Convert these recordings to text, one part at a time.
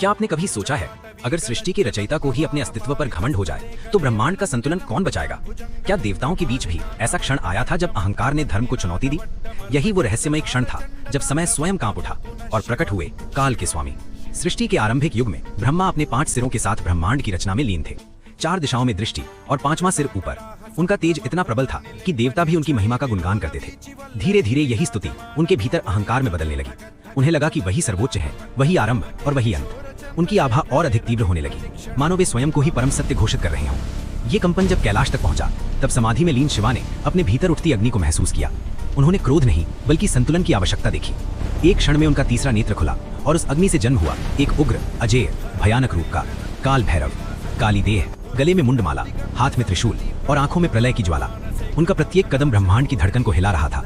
क्या आपने कभी सोचा है, अगर सृष्टि के रचयिता को ही अपने अस्तित्व पर घमंड हो जाए तो ब्रह्मांड का संतुलन कौन बचाएगा? क्या देवताओं के बीच भी ऐसा क्षण आया था जब अहंकार ने धर्म को चुनौती दी? यही वो रहस्यमय क्षण था जब समय स्वयं कांप उठा और प्रकट हुए काल के स्वामी। सृष्टि के आरंभिक युग में ब्रह्मा अपने 5 सिरों के साथ ब्रह्मांड की रचना में लीन थे। 4 दिशाओं में दृष्टि और 5वां सिर ऊपर। उनका तेज इतना प्रबल था कि देवता भी उनकी महिमा का गुणगान करते थे। धीरे धीरे यही स्तुति उनके भीतर अहंकार में बदलने लगी। उन्हें लगा कि वही सर्वोच्च है, वही आरंभ और वही अंत। उनकी आभा और अधिक तीव्र होने लगी, मानो वे स्वयं को ही परम सत्य घोषित कर रहे हों। ये कंपन जब कैलाश तक पहुंचा तब समाधि में लीन शिवा ने अपने भीतर उठती अग्नि को महसूस किया। उन्होंने क्रोध नहीं बल्कि संतुलन की आवश्यकता देखी। एक क्षण में उनका तीसरा नेत्र खुला और उस अग्नि से जन्म हुआ एक उग्र, अजेय, भयानक रूप का काल भैरव। काली देह, गले में मुंडमाला, हाथ में त्रिशूल और आंखों में प्रलय की ज्वाला। उनका प्रत्येक कदम ब्रह्मांड की धड़कन को हिला रहा था।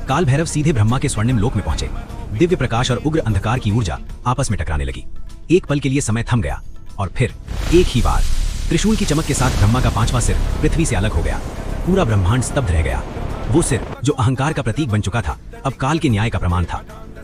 काल भैरव सीधे ब्रह्मा के स्वर्णिम लोक में पहुंचे। दिव्य प्रकाश और उग्र अंधकार की ऊर्जा आपस में टकराने लगी। एक पल के लिए समय थम गया और फिर एक ही बार त्रिशूल की चमक के साथ ब्रह्मा का 5वां सिर पृथ्वी से अलग हो गया। पूरा ब्रह्मांड स्तब्ध रह गया। वो सिर जो अहंकार का प्रतीक बन चुका था अब काल के न्याय का प्रमाण था।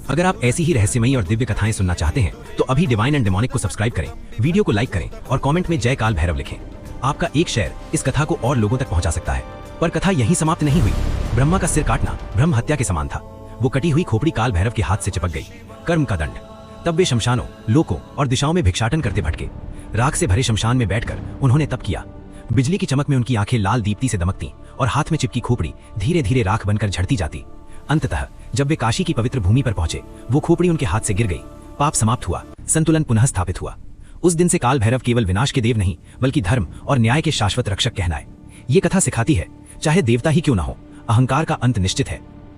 अगर आप ऐसी ही रहस्यमयी और दिव्य कथाएं सुनना चाहते हैं तो अभी डिवाइन एंड डेमोनिक को सब्सक्राइब करें, वीडियो को लाइक करें और कमेंट में जय काल भैरव लिखें। आपका एक शेयर इस कथा को और लोगों तक पहुंचा सकता है। पर कथा यहीं समाप्त नहीं हुई। ब्रह्मा का सिर काटना ब्रह्म हत्या के समान था। वो कटी हुई खोपड़ी काल भैरव के हाथ से चिपक गई, कर्म का दंड। तब वे शमशानों, लोकों और दिशाओं में भिक्षाटन करते भटके। राख से भरे शमशान में बैठकर उन्होंने तप किया। बिजली की चमक में उनकी आंखें लाल दीप्ति से दमकती और हाथ में चिपकी खोपड़ी धीरे धीरे राख बनकर झड़ती जाती। अंततः जब वे काशी की पवित्र भूमि पर पहुंचे वो खोपड़ी उनके हाथ से गिर गई। पाप समाप्त हुआ, संतुलन पुनः स्थापित हुआ। उस दिन से काल भैरव केवल विनाश के देव नहीं बल्कि धर्म और न्याय के शाश्वत रक्षक कहलाए। ये कथा सिखाती है, चाहे देवता ही क्यों न हो, अहंकार का अंत निश्चित है